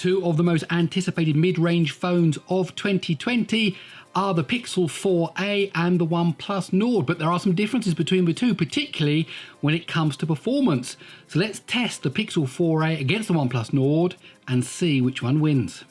Two of the most anticipated mid-range phones of 2020 are the Pixel 4a and the OnePlus Nord, but there are some differences between the two, particularly when it comes to performance. So let's test the Pixel 4a against the OnePlus Nord and see which one wins.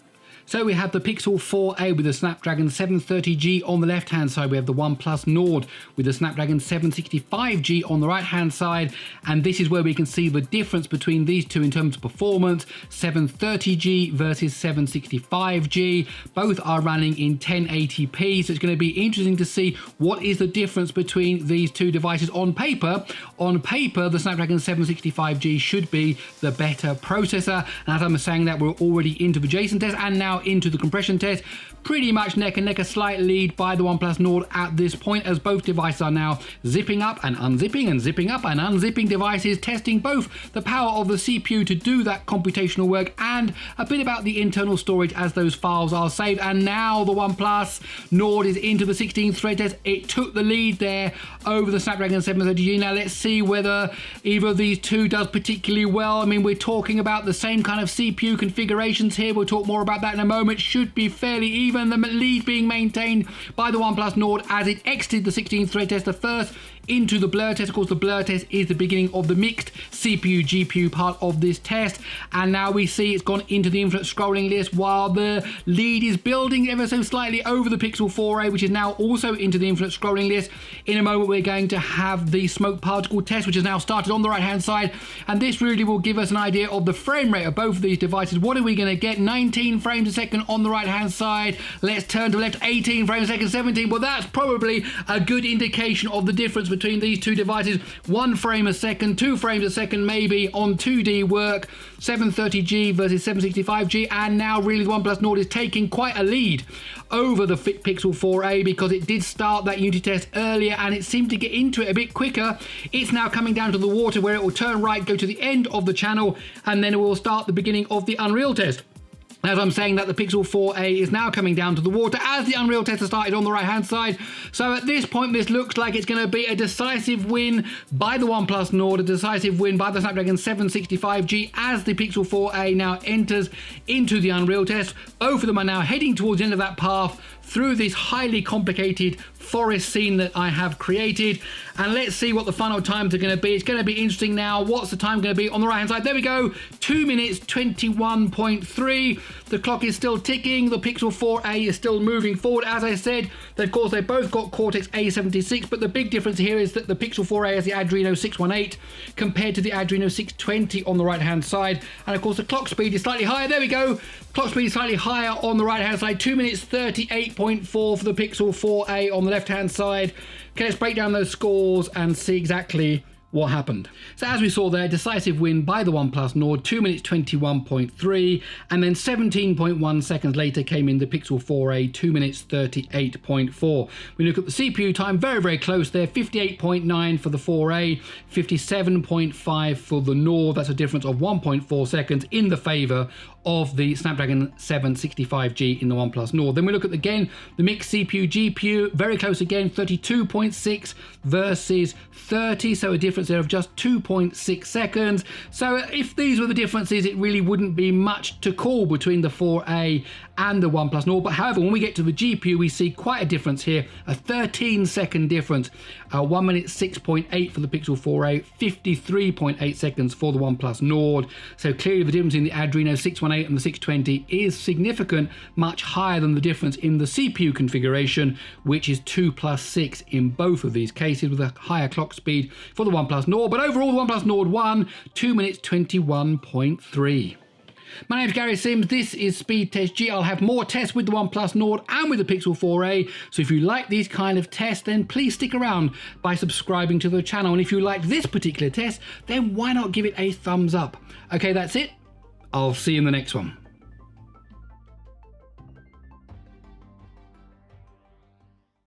So we have the Pixel 4a with the Snapdragon 730G on the left hand side. We have the OnePlus Nord with the Snapdragon 765G on the right hand side, and this is where we can see the difference between these two in terms of performance. 730G versus 765G, both are running in 1080p, so it's going to be interesting to see what is the difference between these two devices on paper. On paper, the Snapdragon 765G should be the better processor, and as I'm saying that, we're already into the JSON test and now into the compression test. Pretty much neck and neck, a slight lead by the OnePlus Nord at this point, as both devices are now zipping up and unzipping and zipping up and unzipping devices, testing both the power of the CPU to do that computational work and a bit about the internal storage as those files are saved. And now the OnePlus Nord is into the 16 thread test. It took the lead there over the Snapdragon 730G. Now let's see whether either of these two does particularly well. I mean, we're talking about the same kind of CPU configurations here. We'll talk more about that in a moment. Should be fairly even. The lead being maintained by the OnePlus Nord as it exited the 16 thread test, the first into the blur test. Of course, the blur test is the beginning of the mixed CPU GPU part of this test, and now we see it's gone into the infinite scrolling list while the lead is building ever so slightly over the Pixel 4a, which is now also into the infinite scrolling list. In a moment we're going to have the smoke particle test, which has now started on the right hand side, and this really will give us an idea of the frame rate of both of these devices. What are we going to get? 19 frames a second on the right hand side. Let's turn to the left, 18 frames a second, 17. Well, that's probably a good indication of the difference between these two devices. 1 frame a second, 2 frames a second maybe on 2D work. 730G versus 765G, and now really the OnePlus Nord is taking quite a lead over the Pixel 4a because it did start that Unity test earlier and it seemed to get into it a bit quicker. It's now coming down to the water where it will turn right, go to the end of the channel, and then it will start the beginning of the Unreal test. As I'm saying that, the Pixel 4a is now coming down to the water as the Unreal test has started on the right hand side. So at this point this looks like it's going to be a decisive win by the OnePlus Nord, a decisive win by the Snapdragon 765G as the Pixel 4a now enters into the Unreal test. Both of them are now heading towards the end of that path through this highly complicated forest scene that I have created, and let's see what the final times are going to be. It's going to be interesting now. What's the time going to be on the right hand side? There we go, 2 minutes 21.3. The clock is still ticking. The Pixel 4a is still moving forward. As I said, of course, they both got Cortex A76, but the big difference here is that the Pixel 4a has the Adreno 618 compared to the Adreno 620 on the right hand side, and of course the clock speed is slightly higher. There we go, clock speed is slightly higher on the right hand side, 2 minutes 38.4 for the Pixel 4a on the left hand side. Okay, let's break down those scores and see exactly what happened. So as we saw there, decisive win by the OnePlus Nord, 2 minutes 21.3, and then 17.1 seconds later came in the Pixel 4a, 2 minutes 38.4. We look at the CPU time, very, very close there, 58.9 for the 4a, 57.5 for the Nord. That's a difference of 1.4 seconds in the favor of the Snapdragon 765G in the OnePlus Nord. Then we look at, again, the mixed CPU GPU, very close again, 32.6 versus 30, so a difference there of just 2.6 seconds. So if these were the differences, it really wouldn't be much to call between the 4a and the OnePlus Nord. But however, when we get to the GPU, we see quite a difference here, a 13-second difference, 1 minute 6.8 for the Pixel 4a, 53.8 seconds for the OnePlus Nord. So clearly the difference in the Adreno 618 and the 620 is significant, much higher than the difference in the CPU configuration, which is 2+6 in both of these cases, with a higher clock speed for the OnePlus Nord. But overall, the OnePlus Nord won, 2 minutes 21.3. My name's Gary Sims, this is Speed Test G. I'll have more tests with the OnePlus Nord and with the Pixel 4a, so if you like these kind of tests, then please stick around by subscribing to the channel. And if you like this particular test, then why not give it a thumbs up? Okay, that's it. I'll see you in the next one.